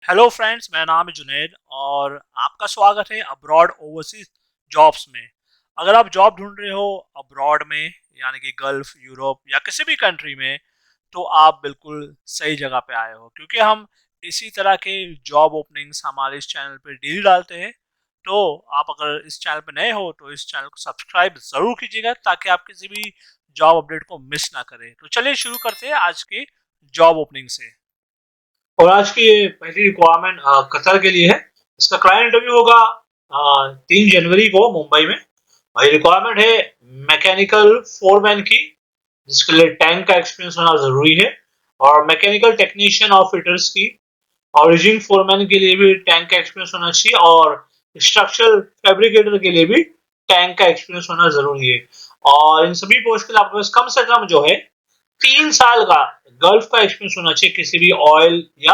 Hello friends, मेरा नाम है जुनैद और आपका स्वागत है अब्रॉड ओवरसीज जॉब्स में। अगर आप जॉब ढूंढ रहे हो अब्रॉड में, यानी कि गल्फ, यूरोप या किसी भी कंट्री में, तो आप बिल्कुल सही जगह पे आए हो, क्योंकि हम इसी तरह के जॉब ओपनिंग्स हमारे इस चैनल पे डेली डालते हैं। तो आप अगर इस चैनल पे नए हो तो इस चैनल को सब्सक्राइब जरूर कीजिएगा, ताकि आप किसी भी जॉब अपडेट को मिस ना करें। तो चलिए शुरू करते हैं आज के जॉब ओपनिंग से। और आज की ये पहली रिक्वायरमेंट कतर के लिए है। इसका क्लाइंट इंटरव्यू होगा 3 जनवरी को मुंबई में। और ये रिक्वायरमेंट है मैकेनिकल फोरमैन की, जिसके लिए टैंक का एक्सपीरियंस होना जरूरी है। और मैकेनिकल टेक्नीशियन और फिटर्स की, और रिजिंग फोरमैन के लिए भी टैंक का एक्सपीरियंस होना चाहिए। और स्ट्रक्चरल फैब्रिकेटर के लिए भी टैंक का एक्सपीरियंस होना जरूरी है। और इन सभी पोस्ट के लिए आपके पास कम से कम जो है 3 साल का गल्फ का एक्सपीरियंस होना चाहिए किसी भी ऑयल या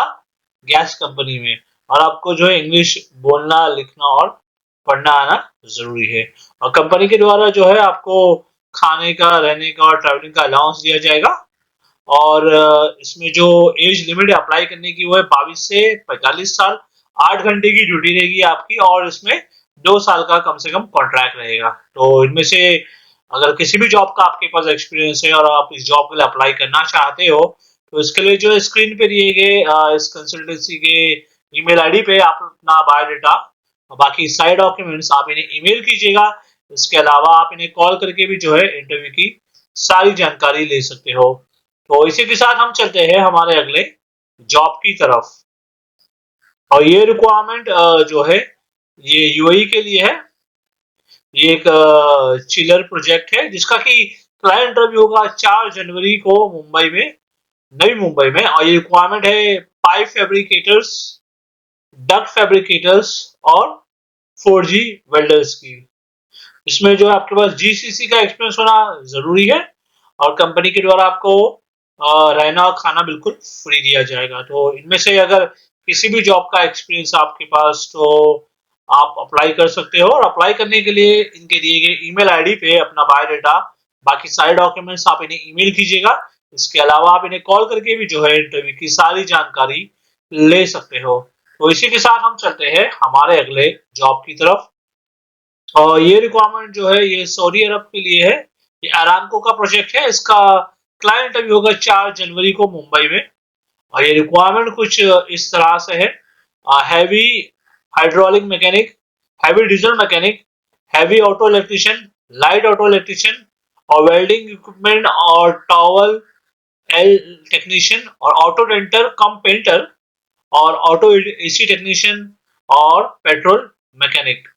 गैस कंपनी में। और आपको जो है इंग्लिश बोलना, लिखना और पढ़ना आना जरूरी है। और कंपनी के द्वारा जो है आपको खाने का, रहने का और ट्रैवलिंग का अलाउंस दिया जाएगा। और इसमें जो एज लिमिट है अप्लाई करने की, वो है 22 से 45 साल। 8 घंटे की ड्यूटी रहेगी आपकी, और इसमें 2 साल का कम से कम कॉन्ट्रैक्ट रहेगा। तो इनमें से अगर किसी भी जॉब का आपके पास एक्सपीरियंस है और आप इस जॉब के लिए अप्लाई करना चाहते हो, तो इसके लिए जो स्क्रीन पे दिए गए इस कंसल्टेंसी के ईमेल आईडी पे आप अपना बायोडाटा, बाकी साइड डॉक्यूमेंट्स आप इन्हें ईमेल कीजिएगा। इसके अलावा आप इन्हें कॉल करके भी जो है इंटरव्यू की सारी जानकारी ले सकते हो। तो इसी के साथ हम चलते हैं हमारे अगले जॉब की तरफ। और ये रिक्वायरमेंट जो है ये यूएई के लिए है। ये एक चिलर प्रोजेक्ट है, जिसका कि क्लाइंट इंटरव्यू होगा 4 जनवरी को मुंबई में, नई मुंबई में। और ये रिक्वायरमेंट है पाइप फैब्रिकेटर्स, डक्ट फैब्रिकेटर्स और 4G वेल्डर्स की। इसमें जो है आपके पास जीसीसी का एक्सपीरियंस होना जरूरी है। और कंपनी के द्वारा आपको रहना और खाना बिल्कुल फ्री दिया जाएगा। तो इनमें से अगर किसी भी जॉब का एक्सपीरियंस आपके पास, तो आप अप्लाई कर सकते हो। और अप्लाई करने के लिए इनके दिए गए ईमेल आईडी पे अपना बायोडाटा, बाकी सारे डॉक्यूमेंट्स आप इन्हें ईमेल कीजिएगा। इसके अलावा आप इन्हें कॉल करके भी जो है इंटरव्यू की सारी जानकारी ले सकते हो। तो इसी के साथ हम चलते हैं हमारे अगले जॉब की तरफ। और ये रिक्वायरमेंट जो है ये सऊदी अरब के लिए है। ये अरामको का प्रोजेक्ट है। इसका क्लाइंट इंटरव्यू होगा 4 जनवरी को मुंबई में। और ये रिक्वायरमेंट कुछ इस तरह से है: heavy hydraulic mechanic, heavy diesel mechanic, heavy auto electrician, light auto electrician और वेल्डिंग इक्विपमेंट और टॉवल एल टेक्नीशियन और ऑटो डेंटर कम पेंटर और ऑटो एसी टेक्नीशियन और पेट्रोल मैकेनिक।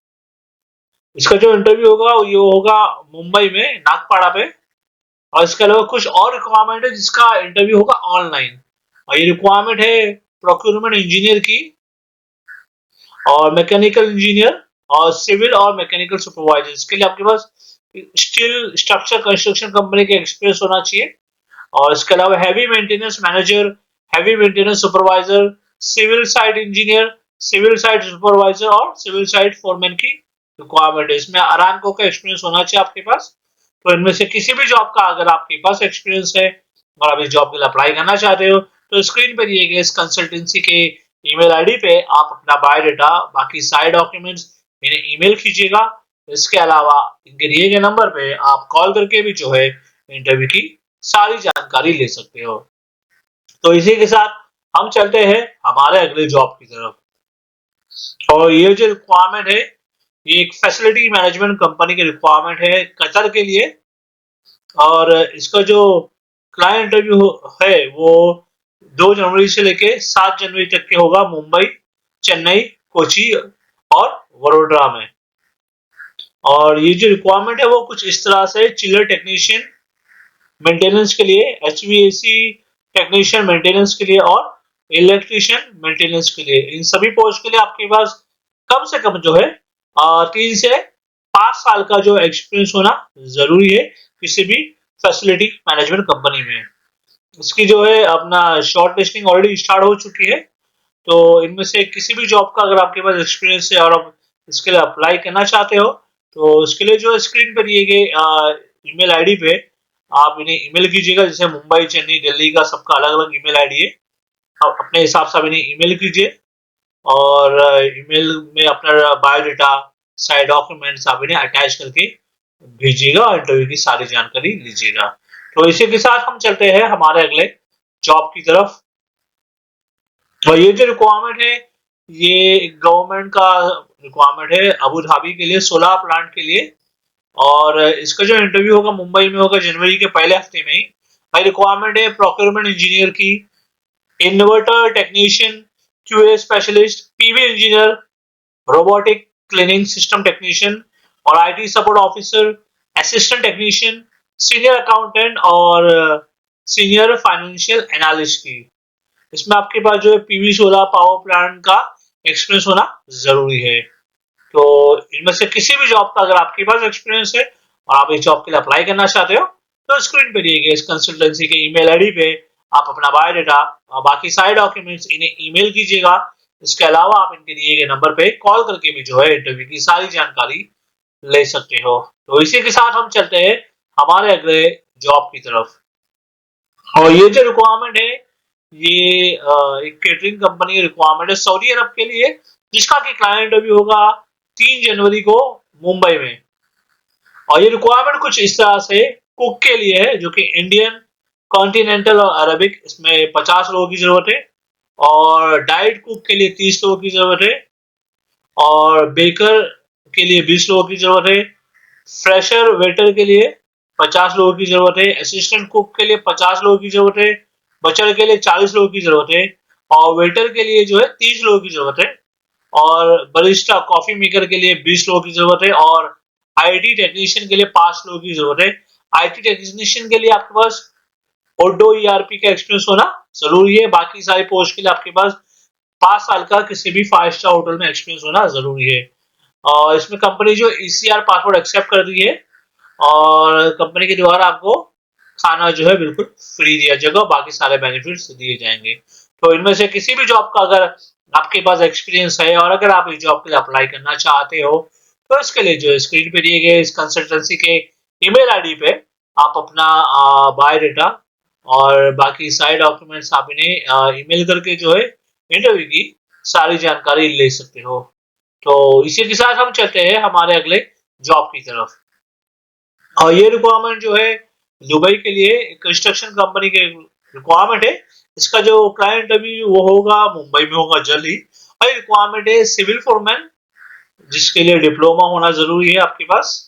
इसका जो इंटरव्यू होगा ये होगा मुंबई में, नागपाड़ा पे। और इसके अलावा कुछ और रिक्वायरमेंट है जिसका इंटरव्यू होगा ऑनलाइन। और ये रिक्वायरमेंट है प्रोक्यूरमेंट इंजीनियर की, और मैकेनिकल इंजीनियर और सिविल और मैकेनिकल सुपरवाइजर। इसके लिए आपके पास स्टील स्ट्रक्चर कंस्ट्रक्शन कंपनी का एक्सपीरियंस होना चाहिए। और इसके अलावा heavy maintenance manager, heavy maintenance supervisor, civil site engineer, civil site supervisor और सिविल साइट फोरमैन की रिक्वायरमेंट है। इसमें अरामको का एक्सपीरियंस होना चाहिए आपके पास। तो इनमें से किसी भी जॉब का अगर आपके पास एक्सपीरियंस है और आप इस जॉब के लिए अप्लाई करना चाहते हो, तो स्क्रीन पर दिए गए इस कंसल्टेंसी के ईमेल आईडी पे आप अपना बायोडाटा, बाकी सारे डॉक्यूमेंट्स इन्हें ईमेल कीजिएगा। इसके अलावा इनके दिए गए नंबर पे आप कॉल करके भी जो है इंटरव्यू की सारी जानकारी ले सकते हो। तो इसी के साथ हम चलते हैं हमारे अगले जॉब की तरफ। और ये जो रिक्वायरमेंट है ये एक फैसिलिटी मैनेजमेंट कंपनी की रिक्वायरमेंट है कतर के लिए। और इसका जो क्लाइंट इंटरव्यू है वो 2 जनवरी से लेके 7 जनवरी तक के होगा मुंबई, चेन्नई, कोची और वडोदरा में। और ये जो रिक्वायरमेंट है वो कुछ इस तरह से: चिलर टेक्नीशियन मेंटेनेंस के लिए, एचवीएसी टेक्नीशियन मेंटेनेंस के लिए और इलेक्ट्रिशियन मेंटेनेंस के लिए। इन सभी पोस्ट के लिए आपके पास कम से कम जो है 3 से 5 साल का जो एक्सपीरियंस होना जरूरी है किसी भी फैसिलिटी मैनेजमेंट कंपनी में। इसकी जो है अपना शॉर्ट लिस्टिंग ऑलरेडी स्टार्ट हो चुकी है। तो इनमें से किसी भी जॉब का अगर आपके पास एक्सपीरियंस है और आप इसके लिए अप्लाई करना चाहते हो, तो इसके लिए जो स्क्रीन पर दिए गए ईमेल आईडी पे आप इन्हें ईमेल कीजिएगा। जैसे मुंबई, चेन्नई, दिल्ली का सबका अलग अलग ईमेल आईडी है। आप अपने हिसाब से आप इन्हें ईमेल कीजिए। और ईमेल में अपना बायोडाटा, सारे डॉक्यूमेंट्स आप इन्हें अटैच करके भेजिएगा और इंटरव्यू की सारी जानकारी लीजिएगा। तो इसी के साथ हम चलते हैं हमारे अगले जॉब की तरफ। और ये जो रिक्वायरमेंट है, ये गवर्नमेंट का रिक्वायरमेंट है अबू धाबी के लिए, सोलर प्लांट के लिए। और इसका जो इंटरव्यू होगा मुंबई में होगा जनवरी के पहले हफ्ते में ही। भाई रिक्वायरमेंट है प्रोक्योरमेंट इंजीनियर की, inverter technician, QA specialist, PV engineer, robotic cleaning system technician और IT support officer, assistant technician, senior accountant और सीनियर फाइनेंशियल एनालिस्ट की। इसमें आपके पास जो है पीवी सोलर पावर प्लांट का एक्सपीरियंस होना जरूरी है। तो इनमें से किसी भी जॉब का अगर आपके पास एक्सपीरियंस है और आप इस जॉब के लिए अप्लाई करना चाहते हो, तो स्क्रीन पे दिए गए इस कंसल्टेंसी के ईमेल आईडी पे आप अपना बायोडाटा और बाकी सारे डॉक्यूमेंट्स इन्हें ईमेल कीजिएगा। इसके अलावा आप इनके दिए गए नंबर पे कॉल करके भी जो है इंटरव्यू की सारी जानकारी ले सकते हो। तो इसी के साथ हम चलते हैं हमारे अगले जॉब की तरफ। और ये जो रिक्वायरमेंट है, ये एक केटरिंग कंपनी रिक्वायरमेंट है सऊदी अरब के लिए, जिसका कि क्लाइंट इंटरव्यू होगा 3 जनवरी को मुंबई में। और ये रिक्वायरमेंट कुछ इस तरह से कुक के लिए है, जो कि इंडियन, कॉन्टिनेंटल और अरबिक, इसमें 50 लोगों की जरूरत है। और डाइट कुक के लिए 30 लोगों की जरूरत है। और बेकर के लिए 20 लोगों की जरूरत है। फ्रेशर वेटर के लिए 50 लोगों की जरूरत है। असिस्टेंट कुक के लिए 50 लोगों की जरूरत है। बचर के लिए 40 लोगों की जरूरत है। और वेटर के लिए जो है 30 लोगों की जरूरत है। और बरिस्टा कॉफी मेकर के लिए 20 लोगों की जरूरत है। और आईटी टेक्नीशियन के लिए 5 लोगों की जरूरत है। आईटी टेक्नीशियन के लिए आपके पास ओडो ईआरपी का एक्सपीरियंस होना जरूरी है। बाकी सारी पोस्ट के लिए आपके पास 5 साल का किसी भी 5 स्टार होटल में एक्सपीरियंस होना जरूरी है। और इसमें कंपनी जो ईसीआर पासवर्ड एक्सेप्ट कर रही है और कंपनी के द्वारा आपको खाना जो है बिल्कुल फ्री दिया जाएगा, बाकी सारे बेनिफिट्स दिए जाएंगे। तो इनमें से किसी भी जॉब का अगर आपके पास एक्सपीरियंस है और अगर आप इस जॉब के लिए अप्लाई करना चाहते हो, तो इसके लिए जो स्क्रीन पे दिए गए इस कंसल्टेंसी के ईमेल आईडी पे आप अपना बायोडाटा और बाकी सारे डॉक्यूमेंट्स आप इन्हें ईमेल करके जो है इंटरव्यू की सारी जानकारी ले सकते हो। तो इसी के साथ हम चलते हैं हमारे अगले जॉब की तरफ। और ये रिक्वायरमेंट जो है दुबई के लिए कंस्ट्रक्शन कंपनी के रिक्वायरमेंट है। इसका जो क्लाइंट अभी वो होगा मुंबई में होगा जल्द ही। और रिक्वायरमेंट है सिविल फोरमैन, जिसके लिए डिप्लोमा होना जरूरी है आपके पास।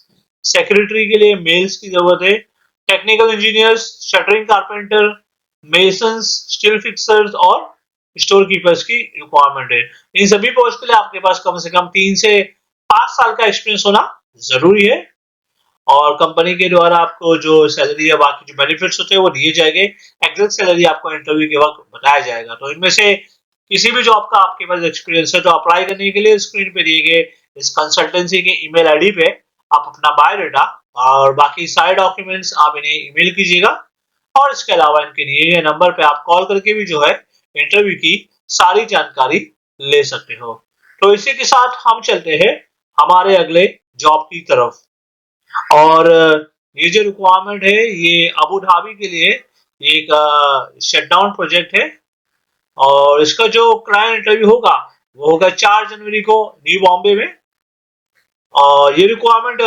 सेक्रेटरी के लिए मेल्स की जरूरत है। Technical engineers, shuttering carpenter, masons, steel fixers और स्टोर कीपर्स की रिक्वायरमेंट है। इन सभी पोस्ट के लिए आपके पास कम से कम 3 से 5 साल का एक्सपीरियंस होना जरूरी है। और कंपनी के द्वारा आपको जो सैलरी या बाकी जो बेनिफिट्स होते हैं वो दिए जाएंगे। एग्जैक्ट सैलरी आपको इंटरव्यू के वक्त बताया जाएगा। तो इनमें से किसी भी जॉब का आपके पास एक्सपीरियंस है तो अप्लाई करने के लिए स्क्रीन पे दिए गए इस कंसल्टेंसी के ईमेल आईडी पे आप अपना बायोडाटा और बाकी सारे डॉक्यूमेंट्स आप इन्हें ईमेल कीजिएगा। और इसके अलावा इनके दिए गए नंबर पे आप कॉल करके भी जो है इंटरव्यू की सारी जानकारी ले सकते हो। तो इसी के साथ हम चलते हैं हमारे अगले जॉब की तरफ। और ये जो रिक्वायरमेंट है ये अबू धाबी के लिए एक शटडाउन प्रोजेक्ट है। और इसका जो क्लाइंट इंटरव्यू होगा वो होगा 4 जनवरी को न्यू बॉम्बे में। और ये रिक्वायरमेंट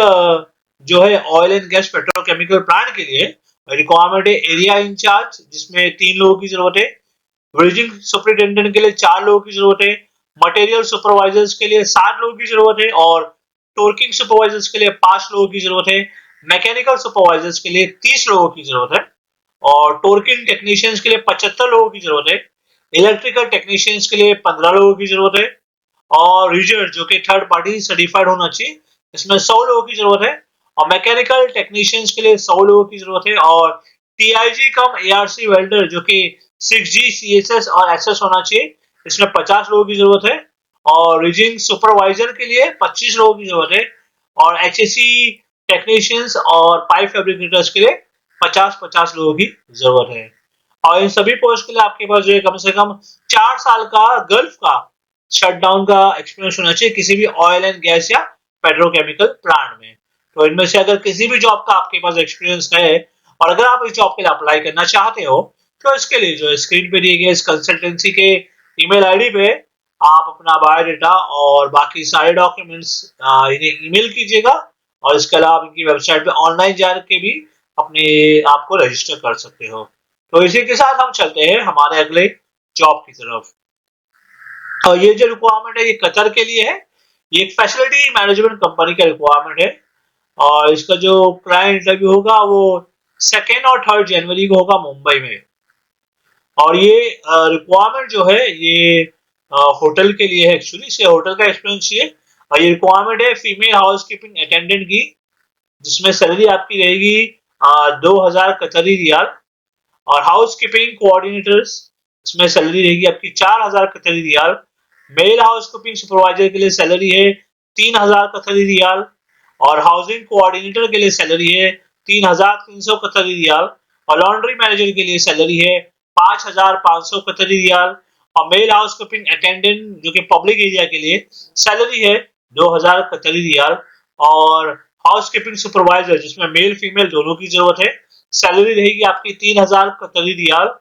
जो है oil and gas petrochemical plant के लिए रिक्वायरमेंट है एरिया इंचार्ज, जिसमें 3 लोगों की जरूरत है। ब्रिजिंग सुपरिटेंडेंट के लिए 4 लोगों की जरूरत है। मटेरियल सुपरवाइजर्स के लिए 7 लोगों की जरूरत है। और टोर्किंग सुपरवाइजर्स के लिए 5 लोगों की जरूरत है। मैकेनिकल सुपरवाइजर्स के लिए 30 लोगों की जरूरत है। और टोर्किंग टेक्नीशियंस के लिए 75 लोगों की जरूरत है। इलेक्ट्रिकल टेक्नीशियंस के लिए 15 लोगों की जरूरत है। और रीजर जो कि थर्ड पार्टी सर्टिफाइड होना चाहिए, इसमें 100 लोगों की जरूरत है। और मैकेनिकल टेक्नीशियंस के लिए 100 लोगों की जरूरत है। और टीआईजी कम एआरसी वेल्डर जो कि 6G CSS और SS होना चाहिए, इसमें 50 लोगों की जरूरत है। और रीजिंग सुपरवाइजर के लिए 25 लोगों की जरूरत है। और HSE टेक्नीशियंस और पाइप फैब्रिकेटर्स के लिए 50-50 लोगों की जरूरत है। और इन सभी पोस्ट के लिए आपके पास जो है कम से कम 4 साल का गल्फ का शटडाउन का एक्सपीरियंस होना चाहिए किसी भी ऑयल एंड गैस या पेट्रोकेमिकल प्लांट में। तो इनमें से अगर किसी भी जॉब का आपके पास एक्सपीरियंस है और अगर आप इस जॉब के लिए अप्लाई करना चाहते हो, तो इसके लिए जो स्क्रीन पे दिए गए इस कंसल्टेंसी के ईमेल आईडी पे आप अपना बायोडाटा और बाकी सारे डॉक्यूमेंट्स इन्हें ईमेल कीजिएगा, और इसके अलावा आप इनकी वेबसाइट पे ऑनलाइन जाके भी अपने आप को रजिस्टर कर सकते हो। तो इसी के साथ हम चलते हैं हमारे अगले जॉब की तरफ। और ये जो रिक्वायरमेंट है ये कतर के लिए है। ये एक फैसिलिटी मैनेजमेंट कंपनी का रिक्वायरमेंट है, और इसका जो क्लाइंट इंटरव्यू होगा वो 2 और 3 जनवरी को होगा मुंबई में। और ये रिक्वायरमेंट जो है ये होटल के लिए है, एक्चुअली इसे होटल का एक्सपीरियंस चाहिए। और ये रिक्वायरमेंट है फीमेल हाउस कीपिंग अटेंडेंट की, जिसमें सैलरी आपकी रहेगी 2000 कतरी रियाल। और हाउस कीपिंग कोऑर्डिनेटर्स, इसमें सैलरी रहेगी आपकी 4000 Qatari riyal. Male housekeeping supervisor के लिए सैलरी है 3000 कतरी रियाल। और हाउसिंग कोऑर्डिनेटर के लिए सैलरी है 3300 कतरी रियाल। और लॉन्ड्री मैनेजर के लिए सैलरी है 5500 कतरी रियाल। और मेल हाउस कीपिंग अटेंडेंट जो कि पब्लिक एरिया के लिए सैलरी है 2000 कतरी रियाल। और हाउस कीपिंग सुपरवाइजर जिसमें मेल फीमेल दोनों की जरूरत है, सैलरी रहेगी आपकी 3000 कतरी रियाल।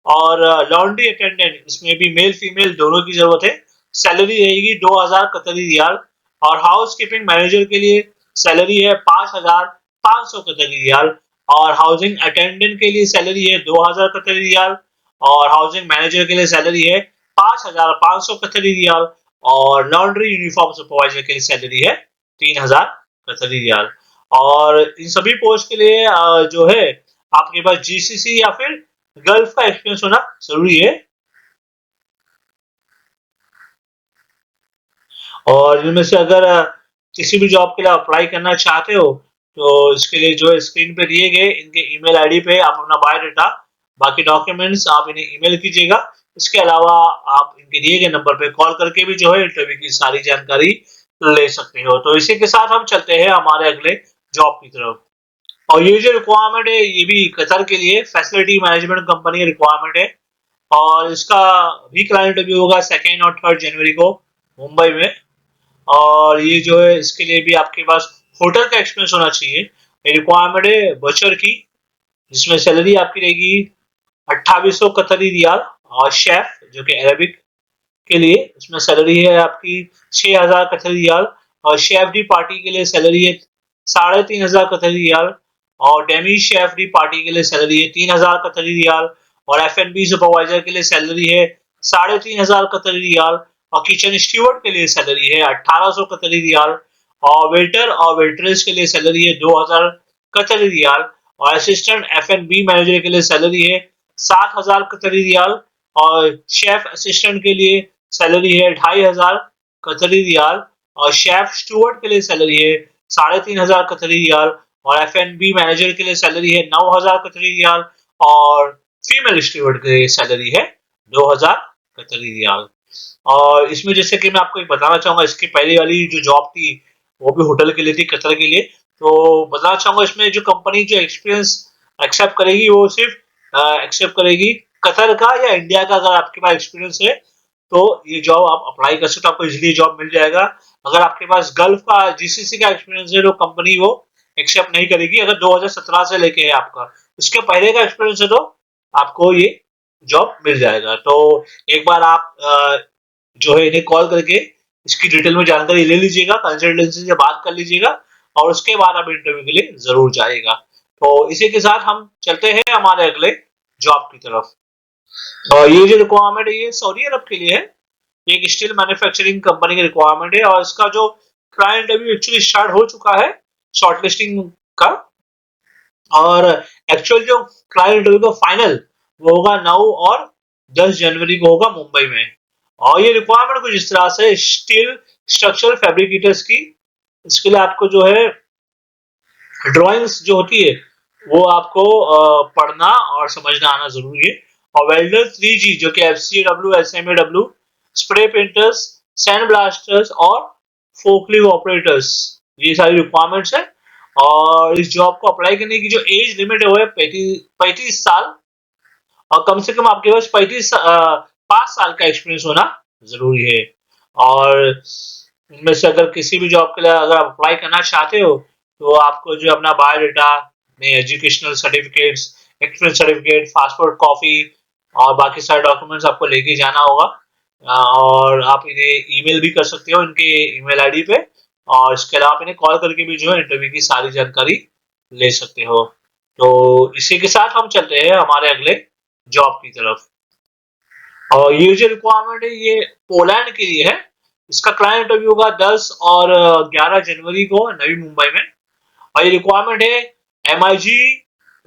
और लॉन्ड्री अटेंडेंट इसमें भी मेल फीमेल दोनों की जरूरत है, सैलरी रहेगी 2000 कतरी रियाल। और हाउस कीपिंग मैनेजर के लिए सैलरी है 5500 कतरी रियाल। और हाउसिंग अटेंडेंट के लिए सैलरी है 2000 कतरी रियाल। और हाउसिंग मैनेजर के लिए सैलरी है 5500 कतरी रियाल। और लॉन्ड्री यूनिफॉर्म सुपरवाइजर के लिए सैलरी है 3000 कतरी रियाल। और इन सभी पोस्ट के लिए जो है आपके पास जीसीसी या फिर गल्फ का एक्सपीरियंस होना जरूरी है। और इनमें से अगर किसी भी जॉब के लिए अप्लाई करना चाहते हो तो इसके लिए जो है स्क्रीन पे दिए गए इनके ईमेल आईडी पे आप अपना बायोडाटा बाकी डॉक्यूमेंट्स आप इन्हें ईमेल कीजिएगा। इसके अलावा आप इनके दिए गए नंबर पे कॉल करके भी जो है इंटरव्यू की सारी जानकारी ले सकते हो। तो इसी के साथ हम चलते हैं हमारे अगले जॉब की तरफ। और ये जो रिक्वायरमेंट है ये भी कतर के लिए फैसिलिटी मैनेजमेंट कंपनी की रिक्वायरमेंट है। और इसका भी क्लाइंट इंटरव्यू होगा 2 और 3 जनवरी को मुंबई में। और ये जो है इसके लिए भी आपके पास होटल का एक्सपीरियंस होना चाहिए। ये रिक्वायरमेंट है बचर की, जिसमें सैलरी आपकी रहेगी 2800 कतरी रियाल। और शेफ जो कि अरेबिक के लिए इसमें सैलरी है आपकी 6000 कतरी रियाल। और शेफ डी पार्टी के लिए सैलरी है 3500 कतरी रियाल। और डेमी शेफ डी पार्टी के लिए सैलरी है 3000 कतरी रियाल। और एफ&बी सुपरवाइजर के लिए सैलरी है 3500 कतरी रियाल। और किचन स्टीवर्ड के लिए सैलरी है 1800 कतरी रियाल। और वेटर और वेट्रेस के लिए सैलरी है 2000 कतरी रियाल। और असिस्टेंट एफ&बी मैनेजर के लिए सैलरी है 7000 कतरी रियाल। और शेफ असिस्टेंट के लिए सैलरी है 2500 कतरी रियाल। और शेफ स्टूवर्ड के लिए सैलरी है 3500 कतरी रियाल। और एफ&बी मैनेजर के लिए सैलरी है 9000 कतरी रियाल। और फीमेल स्टूवर्ड के लिए सैलरी है 2000 कतरी रियाल। और इसमें जैसे कि मैं आपको एक बताना चाहूंगा, इसकी पहली वाली जो जॉब थी वो भी होटल के लिए थी, कतर के लिए। तो बताना चाहूंगा इसमें जो कंपनी जो एक्सपीरियंस एक्सेप्ट करेगी वो सिर्फ एक्सेप्ट करेगी कतर का या इंडिया का। अगर आपके पास एक्सपीरियंस है तो ये जॉब आप अप्लाई कर सकते हो, आपको इजीली जॉब मिल जाएगा। अगर आपके पास गल्फ का जीसीसी का एक्सपीरियंस है तो कंपनी वो एक्सेप्ट नहीं करेगी, अगर 2017 से लेके है आपका। उसके पहले का एक्सपीरियंस है तो आपको ये जॉब मिल जाएगा। तो एक बार आप जो है इन्हें कॉल करके इसकी डिटेल में जानकारी ले लीजिएगा, कंसल्टेंसी से बात कर लीजिएगा, और उसके बाद आप इंटरव्यू के लिए जरूर जाइएगा। तो इसी के साथ हम चलते हैं हमारे अगले जॉब की तरफ। और ये जो रिक्वायरमेंट है ये सऊदी अरब के लिए है। ये एक स्टील मैन्युफैक्चरिंग कंपनी की रिक्वायरमेंट है, और इसका जो क्लाइंट इंटरव्यू एक्चुअली स्टार्ट हो चुका है शॉर्टलिस्टिंग का। और एक्चुअल जो क्लाइंट इंटरव्यू का फाइनल वो होगा 9 और 10 जनवरी को होगा मुंबई में। और ये रिक्वायरमेंट कुछ इस तरह से स्टील स्ट्रक्चरल फैब्रिकेटर्स की, इसके लिए आपको जो है ड्राइंग्स जो होती है वो आपको पढ़ना और समझना आना जरूरी है। और वेल्डर 3G जो कि FCW SMAW, spray painters, sand blasters और फोकलिफ्ट ऑपरेटर्स, ये सारी रिक्वायरमेंट्स है। और इस जॉब को अप्लाई करने की जो एज लिमिट है वो है 35 साल। और कम से कम आपके पास 5 साल का एक्सपीरियंस होना जरूरी है। और इनमें से अगर किसी भी जॉब के लिए अगर आप अप्लाई करना चाहते हो तो आपको जो अपना बायोडाटा में educational certificates, experience certificate, passport copy और बाकी सारे डॉक्यूमेंट्स आपको लेके जाना होगा। और आप इन्हें ईमेल भी कर सकते हो इनके ईमेल आईडी पे, और इसके अलावा आप इन्हें कॉल करके भी जो है इंटरव्यू की सारी जानकारी ले सकते हो। तो इसी के साथ हम चलते हैं हमारे अगले जॉब की तरफ। और ये जो रिक्वायरमेंट है ये पोलैंड के लिए है। इसका क्लाइंट इंटरव्यू होगा 10 और 11 जनवरी को नवी मुंबई में। और ये रिक्वायरमेंट है एमआईजी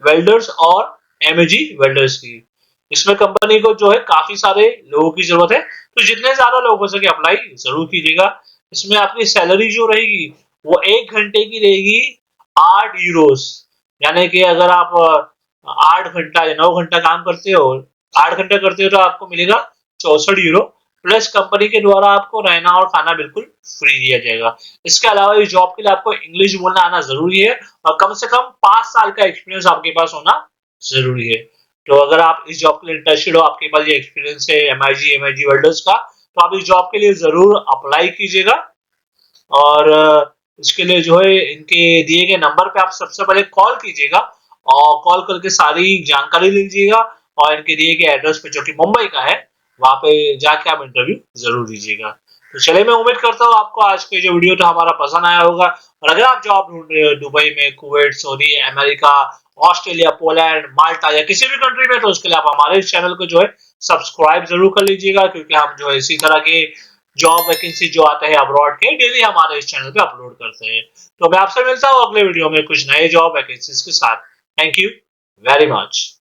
वेल्डर्स और एमएजी वेल्डर्स की। इसमें कंपनी को जो है काफी सारे लोगों की जरूरत है, तो जितने ज्यादा लोग हो सके अप्लाई जरूर कीजिएगा। इसमें आपकी सैलरी जो रहेगी वो 1 घंटे की रहेगी 8 यूरोस। यानी कि अगर आप 8 घंटा या 9 घंटा काम करते हो, 8 घंटा करते हो तो आपको मिलेगा 64 यूरो, प्लस कंपनी के द्वारा आपको रहना और खाना बिल्कुल फ्री दिया जाएगा। इसके अलावा इस जॉब के लिए आपको इंग्लिश बोलना आना जरूरी है और कम से कम 5 साल का एक्सपीरियंस आपके पास होना जरूरी है। तो अगर आप इस जॉब के लिए इंटरेस्टेड हो, आपके पास ये एक्सपीरियंस है एमआईजी वेल्डर्स का, तो आप इस जॉब के लिए जरूर अप्लाई कीजिएगा। और इसके लिए जो है इनके दिए गए नंबर पे आप सबसे पहले कॉल कीजिएगा और कॉल करके सारी जानकारी लीजिएगा, और इनके दिए गए एड्रेस पे जो कि मुंबई का है वहां पे जाके आप इंटरव्यू जरूर दीजिएगा। तो चलिए, मैं उम्मीद करता हूँ आपको आज के जो वीडियो था हमारा पसंद आया होगा। और अगर आप जॉब ढूंढ रहे हो दुबई में, Kuwait, Saudi America, Australia, Poland, Malta या किसी भी कंट्री में, तो उसके लिए आप हमारे इस चैनल को जो है सब्सक्राइब जरूर कर लीजिएगा, क्योंकि हम जो है इसी तरह के जॉब वैकेंसी जो आते हैं अब्रॉड के डेली हमारे इस चैनल पे अपलोड करते हैं। तो मैं आपसे मिलता हूँ अगले वीडियो में कुछ नए जॉब वैकेंसीज के साथ। Thank you very much.